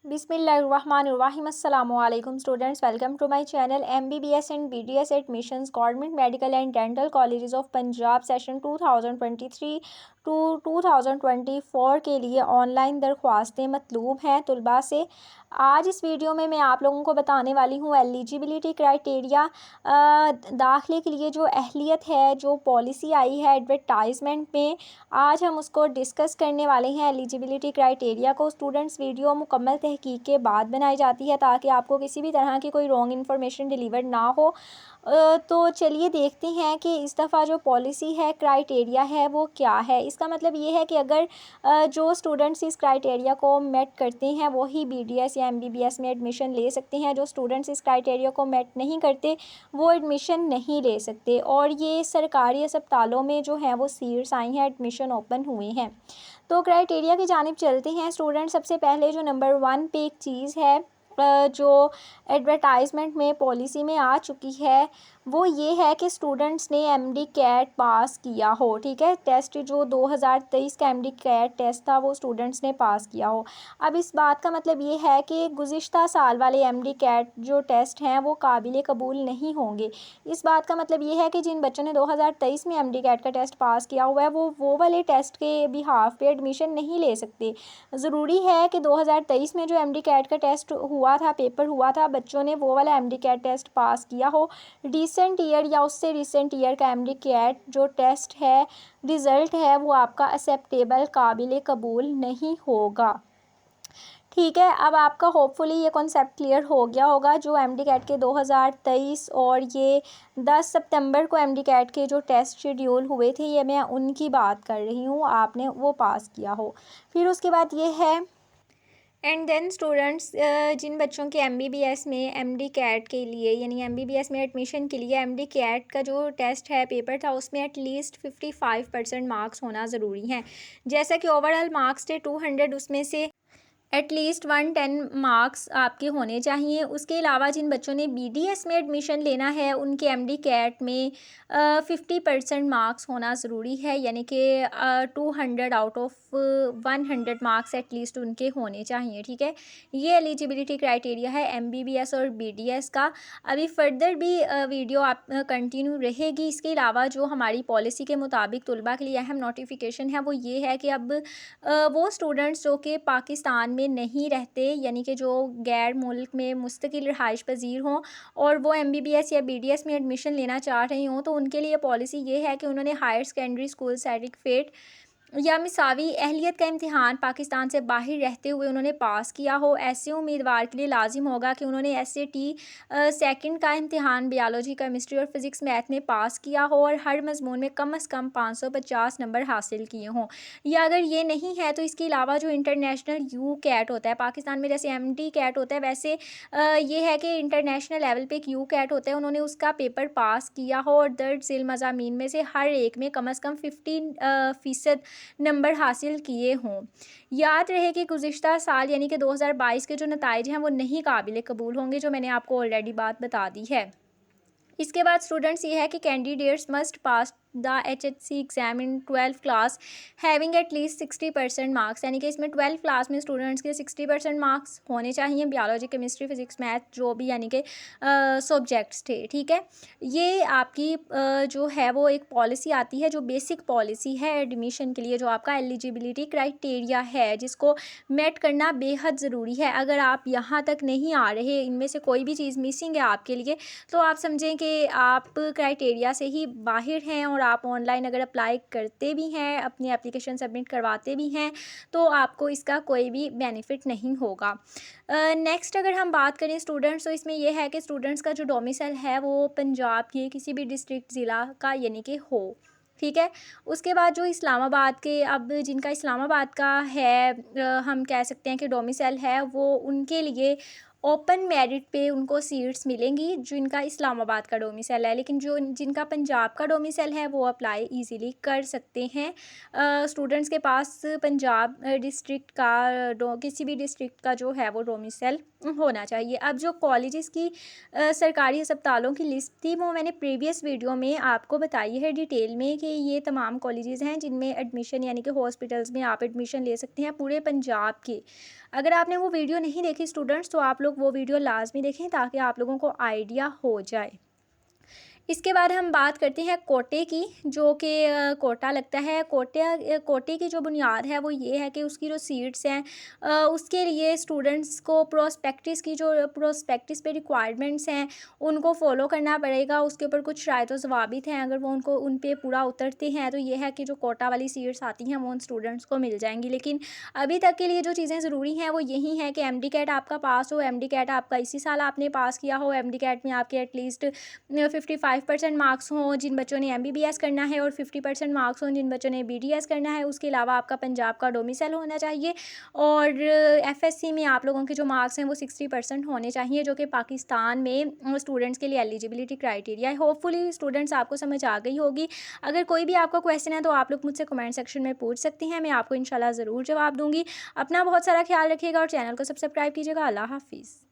बिस्मिल्लाहिर्रहमानिर्रहीम। अस्सलामुअलैकुम students, welcome to my channel. MBBS and BDS admissions government medical and dental colleges of Punjab session 2023 to 2024 के लिए online दरख्वास्तें मतलूब हैं तलबा से। आज इस वीडियो में मैं आप लोगों को बताने वाली हूँ एलिजिबिलिटी क्राइटेरिया, दाखिले के लिए जो अहलियत है, जो पॉलिसी आई है एडवर्टाइजमेंट में, आज हम उसको डिस्कस करने वाले हैं। एलिजिबिलिटी क्राइटेरिया को स्टूडेंट्स वीडियो मुकम्मल तहकीक के बाद बनाई जाती है ताकि आपको किसी भी तरह की कोई रॉन्ग इन्फॉर्मेशन डिलीवर ना हो। तो चलिए देखते हैं कि इस दफ़ा जो पॉलिसी है, क्राइटेरिया है, वो क्या है। इसका मतलब ये है कि अगर जो स्टूडेंट्स इस क्राइटेरिया को मेट करते हैं वही बीडीएस या एमबीबीएस में एडमिशन ले सकते हैं। जो स्टूडेंट्स इस क्राइटेरिया को मेट नहीं करते वो एडमिशन नहीं ले सकते। और ये सरकारी अस्पतालों में जो है वो सीट्स आई हैं, एडमिशन ओपन हुए हैं। तो क्राइटेरिया की जानिब चलते हैं स्टूडेंट। सबसे पहले जो नंबर 1 पे एक चीज़ है जो एडवर्टाइजमेंट में पॉलिसी में आ चुकी है, वो ये है कि स्टूडेंट्स ने एमडी कैट पास किया हो। ठीक है, टेस्ट जो 2023 का एमडी कैट टेस्ट था वो स्टूडेंट्स ने पास किया हो। अब इस बात का मतलब ये है कि गुज़िश्ता साल वाले एमडी कैट जो टेस्ट हैं वो काबिल कबूल नहीं होंगे। इस बात का मतलब ये है कि जिन बच्चों ने 2023 में एमडी कैट का टेस्ट पास किया हुआ है वो वाले टेस्ट के बिहाफ पे एडमिशन नहीं ले सकते। ज़रूरी है कि 2023 में जो एमडी कैट का टेस्ट हुआ था, पेपर हुआ था, बच्चों ने वो वाला एमडी कैट टेस्ट पास किया हो। रिसेंट ईयर या उससे रिसेंट ईयर का एमडी कैट जो टेस्ट है, रिज़ल्ट है, वो आपका एक्सेप्टेबल, काबिल कबूल नहीं होगा। ठीक है, अब आपका होपफुली ये कॉन्सेप्ट क्लियर हो गया होगा। जो एमडी कैट के 2023 और ये 10 सितंबर को एमडी कैट के जो टेस्ट शेड्यूल हुए थे, ये मैं उनकी बात कर रही हूँ, आपने वो पास किया हो। फिर उसके बाद ये है एंड देन स्टूडेंट्स, जिन बच्चों के एमबीबीएस में एमडी कैट के लिए यानी एमबीबीएस में एडमिशन के लिए एमडी कैट का जो टेस्ट है, पेपर था, उसमें एटलीस्ट 55% मार्क्स होना ज़रूरी हैं। जैसा कि ओवरऑल मार्क्स थे 200, उसमें से एटलीस्ट 110 मार्क्स आपके होने चाहिए। उसके अलावा जिन बच्चों ने बीडीएस में एडमिशन लेना है उनके एमडी कैट में 50% मार्क्स होना ज़रूरी है, यानी कि 200 आउट ऑफ 100 मार्क्स एटलीस्ट उनके होने चाहिए। ठीक है, ये एलिजिबिलिटी क्राइटेरिया है एमबीबीएस और बीडीएस का। अभी फर्दर भी वीडियो आप कंटिन्यू रहेगी। इसके अलावा जो हमारी पॉलिसी के मुताबिक तलबा के लिए अहम नोटिफिकेशन है वो ये है कि अब वो स्टूडेंट्स जो कि पाकिस्तान में नहीं रहते, यानी कि जो गैर मुल्क में मुस्तकिल रहाइश पजीर हों और वो एमबीबीएस या बीडीएस में एडमिशन लेना चाह रही हों, तो उनके लिए पॉलिसी ये है कि उन्होंने हायर सेकेंडरी स्कूल सर्टिफिकेट या मिसावी अहलियत का इम्तिहान पाकिस्तान से बाहर रहते हुए उन्होंने पास किया हो। ऐसे उम्मीदवार के लिए लाजिम होगा कि उन्होंने एसएटी सेकंड का इम्तिहान बायोलॉजी, केमिस्ट्री और फिज़िक्स, मैथ में पास किया हो और हर मजमून में कम से कम 550 नंबर हासिल किए हों। या अगर ये नहीं है तो इसके अलावा जो इंटरनेशनल यू कैट होता है, पाकिस्तान में जैसे एमडी कैट होता है वैसे ये है कि इंटरनेशनल लेवल पे एक यू कैट होता है, उन्होंने उसका पेपर पास किया हो और दर्ज झेल मज़ामीन में से हर एक में कम से कम 15% नंबर हासिल किए हों। याद रहे कि गुज़िश्ता साल यानी कि 2022 के जो नताइज हैं वो नहीं काबिल कबूल होंगे, जो मैंने आपको ऑलरेडी बात बता दी है। इसके बाद स्टूडेंट्स ये है कि candidates must pass the HHC exam in 12th class having at least 60% marks, यानी कि इसमें 12th क्लास में स्टूडेंट्स के 60% मार्क्स होने चाहिए, बायोलॉजी, केमिस्ट्री, फिजिक्स, मैथ जो भी यानी कि सब्जेक्ट्स थे। ठीक है, ये आपकी जो है वो एक पॉलिसी आती है जो बेसिक पॉलिसी है एडमिशन के लिए, जो आपका एलिजिबिलिटी क्राइटेरिया है जिसको मेट करना बेहद ज़रूरी है। अगर आप यहाँ तक नहीं आ रहे, इनमें से कोई भी चीज़ मिसिंग है आपके लिए, तो आप समझें कि आप क्राइटेरिया से ही बाहर हैं और आप ऑनलाइन अगर अप्लाई करते भी हैं, अपनी एप्लीकेशन सबमिट करवाते भी हैं, तो आपको इसका कोई भी बेनिफिट नहीं होगा। नेक्स्ट अगर हम बात करें स्टूडेंट्स, तो इसमें यह है कि स्टूडेंट्स का जो डोमिसाइल है वो पंजाब के किसी भी डिस्ट्रिक्ट ज़िला का यानी कि हो। ठीक है, उसके बाद जो इस्लामाबाद के, अब जिनका इस्लामाबाद का है हम कह सकते हैं कि डोमिसाइल है, वो उनके लिए ओपन मेरिट पे उनको सीट्स मिलेंगी जिनका इस्लामाबाद का डोमिसाइल है, लेकिन जो जिनका पंजाब का डोमिसाइल है वो अप्लाई इजीली कर सकते हैं। स्टूडेंट्स के पास पंजाब डिस्ट्रिक्ट का किसी भी डिस्ट्रिक्ट का जो है वो डोमिसाइल होना चाहिए। अब जो कॉलेजेस की सरकारी अस्पतालों की लिस्ट थी वो मैंने प्रीवियस वीडियो में आपको बताई है डिटेल में कि ये तमाम कॉलेजेस हैं जिनमें एडमिशन यानी कि हॉस्पिटल्स में आप एडमिशन ले सकते हैं पूरे पंजाब के। अगर आपने वो वीडियो नहीं देखी स्टूडेंट्स, तो आप लोग वो वीडियो लाजमी देखें ताकि आप लोगों को आइडिया हो जाए। इसके बाद हम बात करते हैं कोटे की, जो कि कोटा लगता है। कोटे की जो बुनियाद है वो ये है कि उसकी जो सीट्स हैं उसके लिए स्टूडेंट्स को प्रोस्पेक्टिस पे रिक्वायरमेंट्स हैं उनको फॉलो करना पड़ेगा। उसके ऊपर कुछ शराइत व ज़वाबित हैं, अगर वो उन पे पूरा उतरते हैं तो ये है कि जो कोटा वाली सीट्स आती हैं वो उन स्टूडेंट्स को मिल जाएंगी। लेकिन अभी तक के लिए जो चीज़ें ज़रूरी हैं वो यही हैं कि एमडी कैट आपका पास हो, एमडी कैट आपका इसी साल आपने पास किया हो, एमडी कैट में आपके एटलीस्ट 55% मार्क्स हों जिन बच्चों ने एमबीबीएस करना है, और 50% मार्क्स हों जिन बच्चों ने बीडीएस करना है। उसके अलावा आपका पंजाब का डोमिसाइल होना चाहिए, और एफएससी में आप लोगों के जो मार्क्स हैं वो 60% होने चाहिए, जो कि पाकिस्तान में स्टूडेंट्स के लिए एलिजिबिलिटी क्राइटेरिया है। होपफुली स्टूडेंट्स आपको समझ आ गई होगी। अगर कोई भी आपका क्वेश्चन है तो आप लोग मुझसे कमेंट सेक्शन में पूछ सकते हैं, मैं आपको इंशाल्लाह ज़रूर जवाब दूँगी। अपना बहुत सारा ख्याल रखिएगा और चैनल को सब्सक्राइब कीजिएगा। अल्लाह हाफिज़।